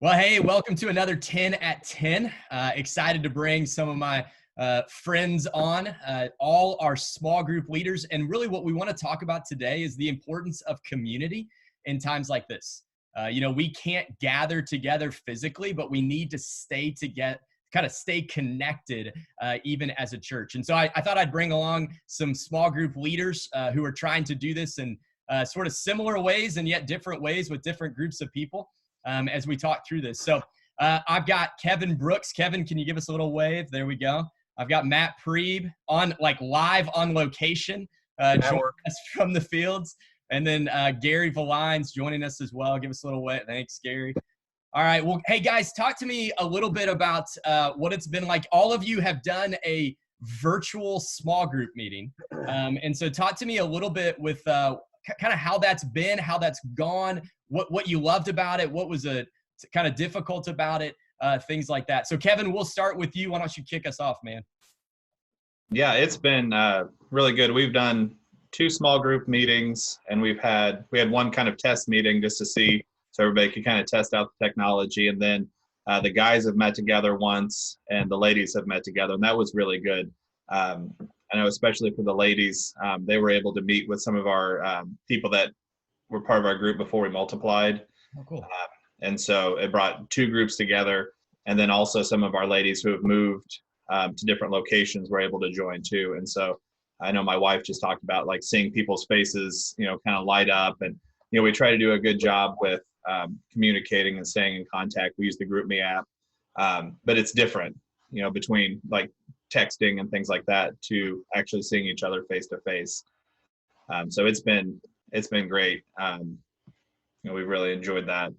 Well, hey, welcome to another 10 at 10. Excited to bring some of my friends on, all our small group leaders. And really, what we want to talk about today is the importance of community in times like this. We can't gather together physically, but we need to stay together, kind of stay connected, even as a church. And so I thought I'd bring along some small group leaders who are trying to do this in sort of similar ways and yet different ways with different groups of people. As we talk through this. So I've got Kevin Brooks. Kevin, can you give us a little wave? There we go. I've got Matt Preeb on live on location, joining us from the fields. And then Gary Valines joining us as well. Give us a little wave. Thanks, Gary. All right. Well, hey, guys, talk to me a little bit about what it's been like. All of you have done a virtual small group meeting. And so talk to me a little bit with kind of how that's been, how that's gone, what you loved about it, what was kind of difficult about it, things like that. So Kevin, we'll start with you. Why don't you kick us off, man? Yeah, it's been really good. We've done 2 small group meetings, and we had one kind of test meeting just to see, so everybody could kind of test out the technology. And then the guys have met together once, and the ladies have met together, and that was really good. I know especially for the ladies, they were able to meet with some of our people that were part of our group before we multiplied. Oh, cool. And so it brought 2 groups together, and then also some of our ladies who have moved to different locations were able to join too. And so I know my wife just talked about like seeing people's faces, kind of light up. And, we try to do a good job with communicating and staying in contact. We use the GroupMe app, but it's different, between like texting and things like that to actually seeing each other face to face. So it's been great. We've really enjoyed that.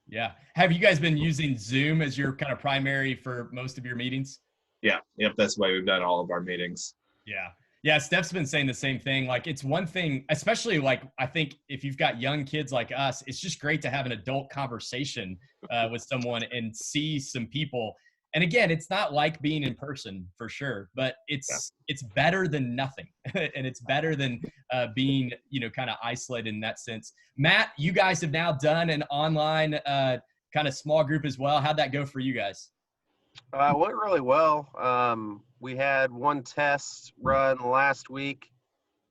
Yeah. Have you guys been using Zoom as your kind of primary for most of your meetings? Yeah. Yep. That's the way we've done all of our meetings. Yeah. Yeah. Steph's been saying the same thing. Like, it's one thing, especially like, I think if you've got young kids like us, it's just great to have an adult conversation with someone and see some people. And again, it's not like being in person for sure, but it's better than nothing. And it's better than being, kind of isolated in that sense. Matt, you guys have now done an online kind of small group as well. How'd that go for you guys? Went really well. We had one test run last week.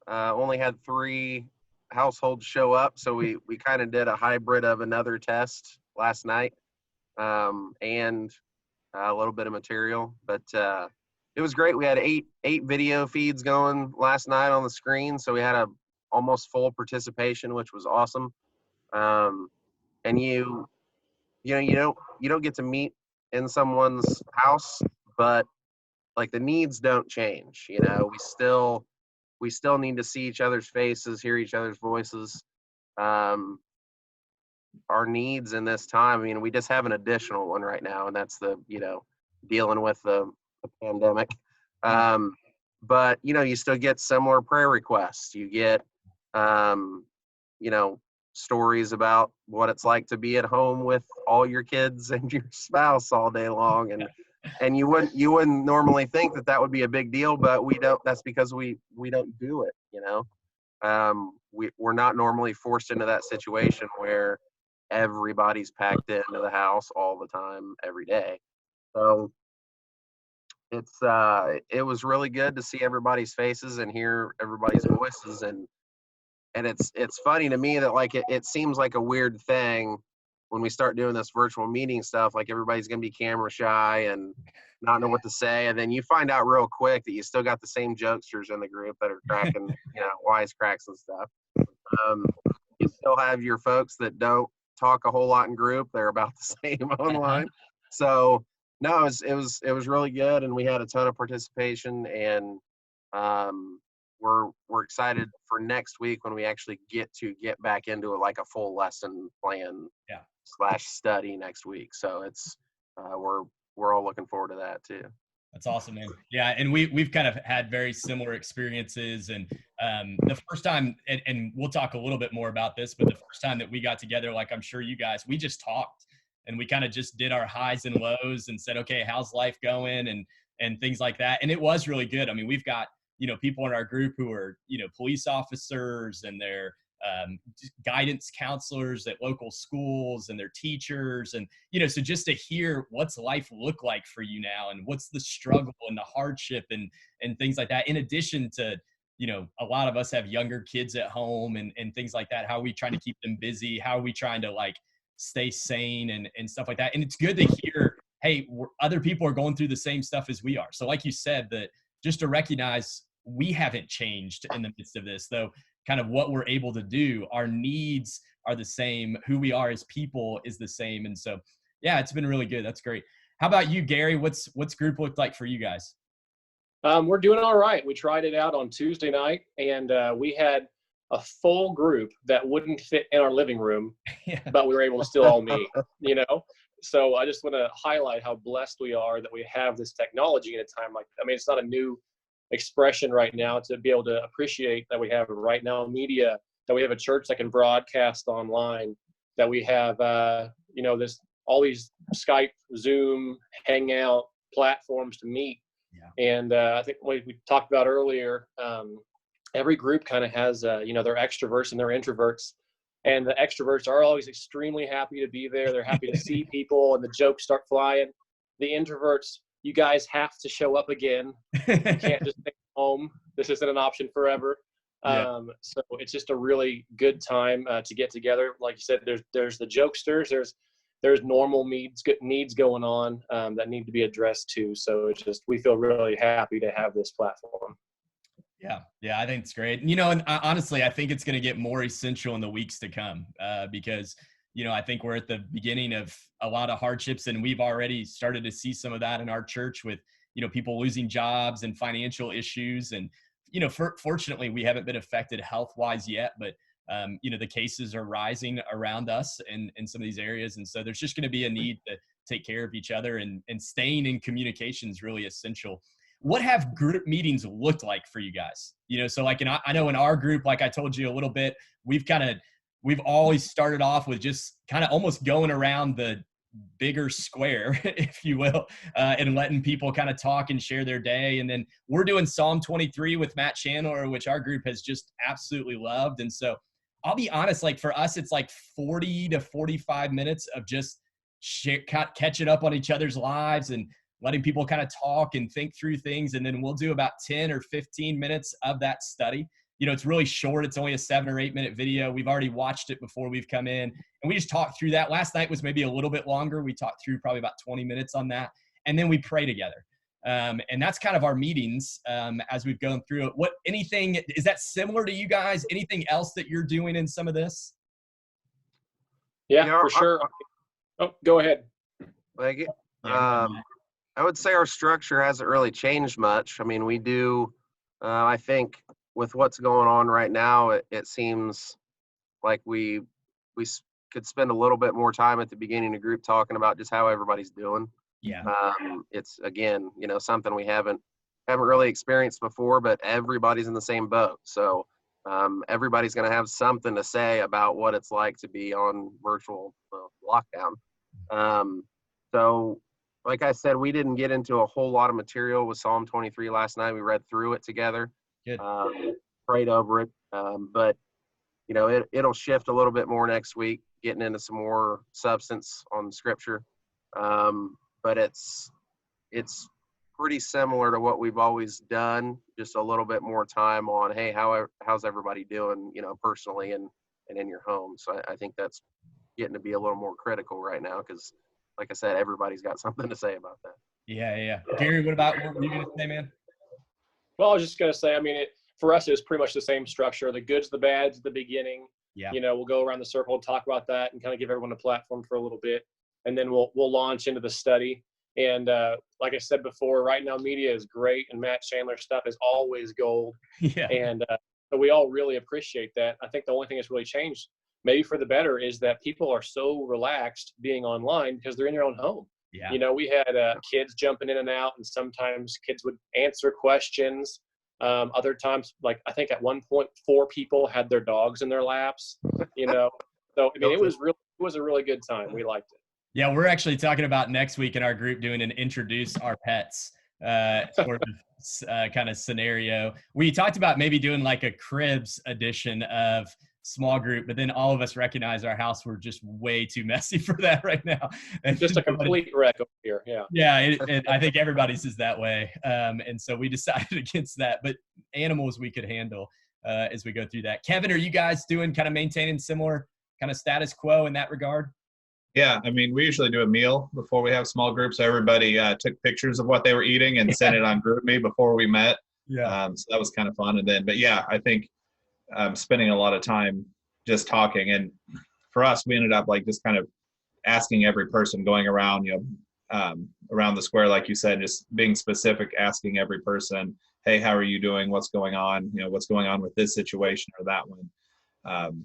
Only had 3 households show up, so we kind of did a hybrid of another test last night, and a little bit of material. But it was great. We had 8 video feeds going last night on the screen, so we had a almost full participation, which was awesome. And you don't get to meet in someone's house, but like the needs don't change. We still need to see each other's faces, hear each other's voices. Our needs in this time, we just have an additional one right now, and that's the dealing with the pandemic. But you still get similar prayer requests. You get stories about what it's like to be at home with all your kids and your spouse all day long, and you wouldn't normally think that would be a big deal, but we don't. That's because we don't do it. We're not normally forced into that situation where everybody's packed into the house all the time every day. So it was really good to see everybody's faces and hear everybody's voices. And it's funny to me that like it seems like a weird thing when we start doing this virtual meeting stuff, like everybody's going to be camera shy and not know what to say. And then you find out real quick that you still got the same jokesters in the group that are cracking, wisecracks and stuff. You still have your folks that don't talk a whole lot in group. They're about the same online. So no, it was really good. And we had a ton of participation, and we're excited for next week when we actually get back into it, like a full lesson plan / study next week. So it's we're all looking forward to that too. That's awesome, man. Yeah, and we've kind of had very similar experiences. And the first time, and we'll talk a little bit more about this, but the first time that we got together, like I'm sure you guys, we just talked, and we kind of just did our highs and lows and said, okay, how's life going, and things like that. And it was really good. We've got people in our group who are police officers, and they're guidance counselors at local schools and their teachers. And, so just to hear what's life look like for you now and what's the struggle and the hardship and things like that, in addition to, a lot of us have younger kids at home and things like that. How are we trying to keep them busy? How are we trying to stay sane and stuff like that? And it's good to hear, hey, other people are going through the same stuff as we are. So like you said, that just to recognize we haven't changed in the midst of this, though kind of what we're able to do, our needs are the same. Who we are as people is the same. And so, yeah, it's been really good. That's great. How about you, Gary? What's group looked like for you guys? We're doing all right. We tried it out on Tuesday night, and we had a full group that wouldn't fit in our living room, Yeah. but we were able to still all meet, So I just want to highlight how blessed we are that we have this technology in a time like that. I mean, it's not a new expression right now to be able to appreciate that we have right now media, that we have a church that can broadcast online, that we have, all these Skype, Zoom, Hangout platforms to meet. Yeah. And I think we talked about earlier, every group kind of has, their extroverts and their introverts. And the extroverts are always extremely happy to be there. They're happy to see people and the jokes start flying. The introverts, you guys have to show up again. You can't just stay home. This isn't an option forever. Yeah. So it's just a really good time to get together. Like you said, there's the jokesters, there's normal needs going on that need to be addressed too. So it's just, we feel really happy to have this platform. Yeah, I think it's great. And honestly, I think it's going to get more essential in the weeks to come because, I think we're at the beginning of a lot of hardships, and we've already started to see some of that in our church with, people losing jobs and financial issues. And, fortunately, we haven't been affected health-wise yet, but, the cases are rising around us in some of these areas. And so there's just going to be a need to take care of each other, and staying in communication is really essential. What have group meetings looked like for you guys? So I know in our group, like I told you a little bit, we've always started off with just kind of almost going around the bigger square, if you will, and letting people kind of talk and share their day. And then we're doing Psalm 23 with Matt Chandler, which our group has just absolutely loved. And so I'll be honest, for us, it's 40 to 45 minutes of just catching up on each other's lives and letting people kind of talk and think through things. And then we'll do about 10 or 15 minutes of that study. It's really short. It's only a 7 or 8 minute video. We've already watched it before we've come in, and we just talked through that. Last night was maybe a little bit longer. We talked through probably about 20 minutes on that. And then we pray together. And that's kind of our meetings as we've gone through it. Is that similar to you guys? Anything else that you're doing in some of this? Yeah, for sure. Go ahead. I would say our structure hasn't really changed much. I mean, we do, I think with what's going on right now, it seems like we could spend a little bit more time at the beginning of group talking about just how everybody's doing. Yeah. It's again, something we haven't really experienced before, but everybody's in the same boat. So everybody's going to have something to say about what it's like to be on virtual lockdown. So like I said, we didn't get into a whole lot of material with Psalm 23 last night. We read through it together, Good. Prayed over it. But it'll shift a little bit more next week, getting into some more substance on scripture. But it's pretty similar to what we've always done, just a little bit more time on, hey, how's everybody doing, personally and in your home. So I think that's getting to be a little more critical right now because, like I said, everybody's got something to say about that. Yeah. Gary, what were you going to say, man? Well, I was just going to say, I mean, for us, it's pretty much the same structure. The goods, the bads at the beginning. Yeah. We'll go around the circle and talk about that and kind of give everyone a platform for a little bit. And then we'll launch into the study. And like I said before, right now media is great, and Matt Chandler's stuff is always gold. Yeah. And so we all really appreciate that. I think the only thing that's really changed, maybe for the better, is that people are so relaxed being online because they're in their own home. Yeah. We had kids jumping in and out, and sometimes kids would answer questions. Other times, like I think at one point, 4 people had their dogs in their laps. So I mean, it was a really good time. We liked it. Yeah, we're actually talking about next week in our group doing an introduce our pets sort of kind of scenario. We talked about maybe doing like a Cribs edition of small group, but then all of us recognized our house were just way too messy for that right now. And Just a complete wreck over here. Yeah. Yeah, I think everybody's is that way. And so we decided against that, but animals we could handle as we go through that. Kevin, are you guys doing kind of maintaining similar kind of status quo in that regard? Yeah, I mean, we usually do a meal before we have small groups. Everybody took pictures of what they were eating and sent it on GroupMe before we met. Yeah. So that was kind of fun. And then, but yeah, I think spending a lot of time just talking. And for us, we ended up like just kind of asking every person, going around, around the square, like you said, just being specific, asking every person, hey, how are you doing? What's going on? What's going on with this situation or that one?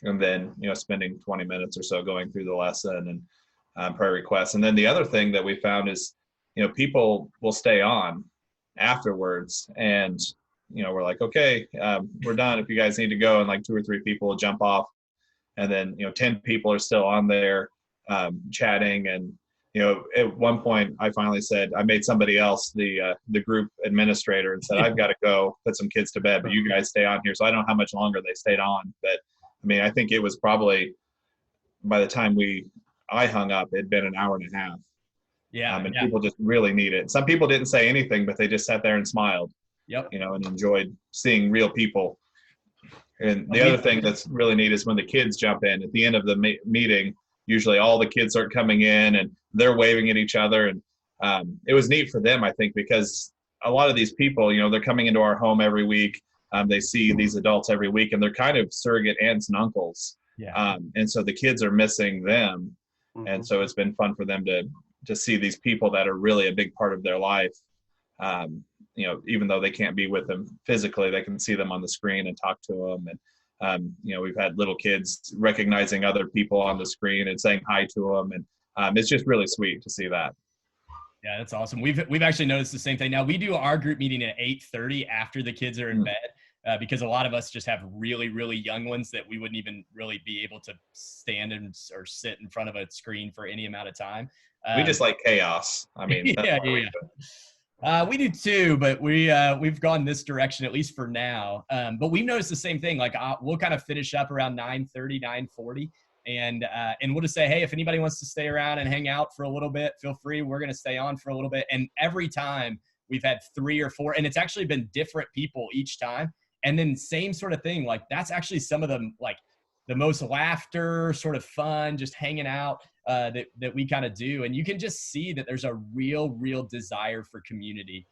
And then, spending 20 minutes or so going through the lesson and prayer requests. And then the other thing that we found is, people will stay on afterwards, and, we're like, okay, we're done. If you guys need to go, and like 2 or 3 people will jump off, and then, 10 people are still on there chatting. And, at one point I finally said, I made somebody else the group administrator and said, I've got to go put some kids to bed, but you guys stay on here. So I don't know how much longer they stayed on, but I mean, I think it was probably, by the time I hung up, it'd been an hour and a half. Yeah. And people just really need it. Some people didn't say anything, but they just sat there and smiled. Yep. And enjoyed seeing real people. And the other thing that's really neat is when the kids jump in at the end of the meeting. Usually all the kids are coming in and they're waving at each other, and it was neat for them, I think, because a lot of these people, they're coming into our home every week. They see these adults every week, and they're kind of surrogate aunts and uncles. Yeah. And so the kids are missing them. Mhm. And so it's been fun for them to see these people that are really a big part of their life. Even though they can't be with them physically, they can see them on the screen and talk to them. And, we've had little kids recognizing other people on the screen and saying hi to them. And it's just really sweet to see that. Yeah, that's awesome. We've actually noticed the same thing. Now we do our group meeting at 8:30 after the kids are in bed, because a lot of us just have really, really young ones that we wouldn't even really be able to stand or sit in front of a screen for any amount of time. We just like chaos. I mean, we do too, but we've gone this direction, at least for now. But we've noticed the same thing. Like we'll kind of finish up around 9:30, 9:40. And we'll just say, hey, if anybody wants to stay around and hang out for a little bit, feel free. We're going to stay on for a little bit. And every time we've had 3 or 4, and it's actually been different people each time. And then same sort of thing. Like that's actually some of them, like the most laughter, sort of fun, just hanging out that we kind of do. And you can just see that there's a real desire for community.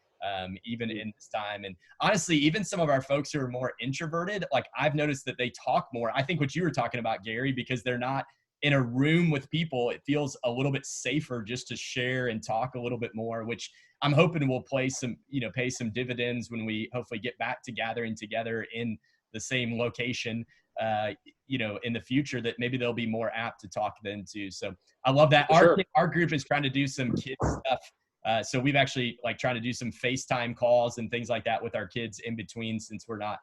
Even in this time. And honestly, even some of our folks who are more introverted, like I've noticed that they talk more. I think what you were talking about, Gary, because they're not in a room with people, it feels a little bit safer just to share and talk a little bit more, which I'm hoping will pay some dividends when we hopefully get back to gathering together in the same location, in the future, that maybe they'll be more apt to talk then too. So I love that. Our group is trying to do some kids stuff. So we've actually trying to do some FaceTime calls and things like that with our kids in between, since we're not,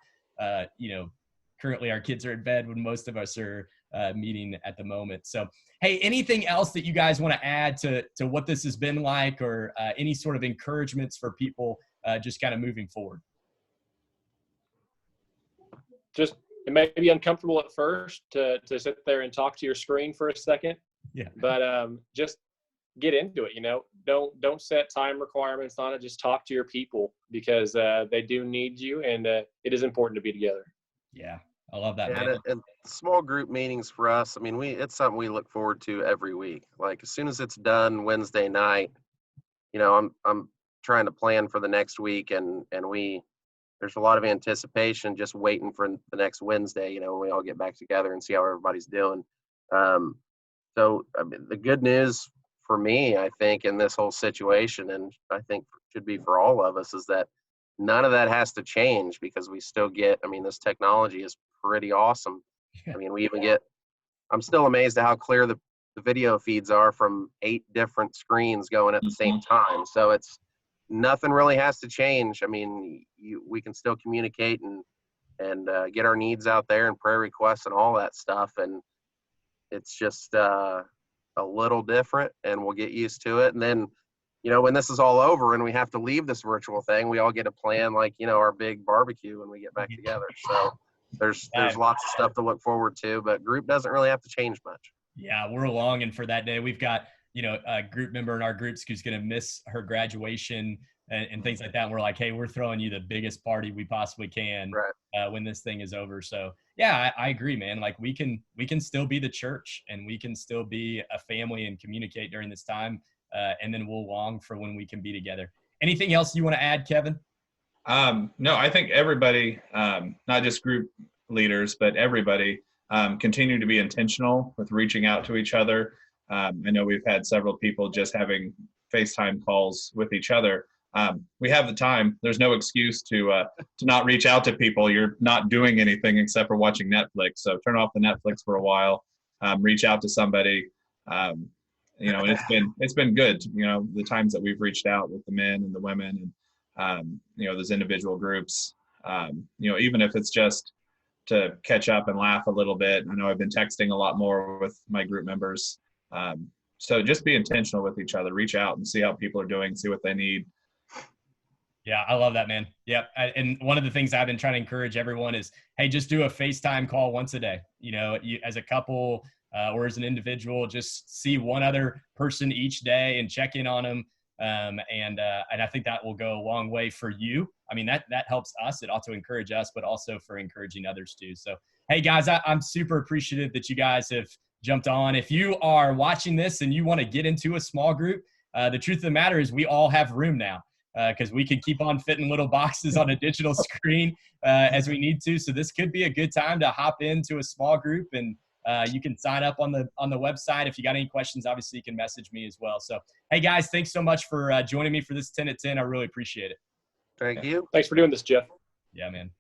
currently our kids are in bed when most of us are meeting at the moment. So, hey, anything else that you guys want to add to what this has been like, or any sort of encouragements for people just kind of moving forward? Just, it may be uncomfortable at first to sit there and talk to your screen for a second. Yeah. But just get into it. Don't set time requirements on it. Just talk to your people, because they do need you, and it is important to be together. Yeah, I love that. And small group meetings for us, I mean, it's something we look forward to every week. Like as soon as it's done Wednesday night, I'm trying to plan for the next week, and there's a lot of anticipation just waiting for the next Wednesday, when we all get back together and see how everybody's doing. So I mean, the good news for me, I think, in this whole situation, and I think should be for all of us, is that none of that has to change, because we still get, this technology is pretty awesome. We even I'm still amazed at how clear the video feeds are from 8 different screens going at the same time. So it's nothing really has to change. We can still communicate and get our needs out there and prayer requests and all that stuff. And it's just a little different, and we'll get used to it. And then, when this is all over and we have to leave this virtual thing, we all get a plan, our big barbecue when we get back together. So There's lots of stuff to look forward to, but group doesn't really have to change much. Yeah, we're longing for that day. We've got, a group member in our groups who's going to miss her graduation and things like that. And we're like, hey, we're throwing you the biggest party we possibly can when this thing is over. So yeah, I agree, man. Like we can still be the church, and we can still be a family and communicate during this time. And then we'll long for when we can be together. Anything else you want to add, Kevin? No, I think everybody, not just group leaders, but everybody, continue to be intentional with reaching out to each other. I know we've had several people just having FaceTime calls with each other. We have the time. There's no excuse to not reach out to people. You're not doing anything except for watching Netflix. So turn off the Netflix for a while, reach out to somebody. And it's been good. The times that we've reached out with the men and the women, and those individual groups. Even if it's just to catch up and laugh a little bit. I know I've been texting a lot more with my group members. So just be intentional with each other. Reach out and see how people are doing. See what they need. Yeah, I love that, man. Yep. And one of the things I've been trying to encourage everyone is, hey, just do a FaceTime call once a day. You as a couple or as an individual, just see one other person each day and check in on them. And I think that will go a long way for you. I mean, that helps us. It ought to encourage us, but also for encouraging others too. So, hey guys, I'm super appreciative that you guys have jumped on. If you are watching this and you want to get into a small group, the truth of the matter is we all have room now. Because we can keep on fitting little boxes on a digital screen as we need to. So this could be a good time to hop into a small group, and you can sign up on the website. If you got any questions, obviously you can message me as well. So, hey guys, thanks so much for joining me for this 10 at 10. I really appreciate it. Thank you. Thanks for doing this, Jeff. Yeah, man.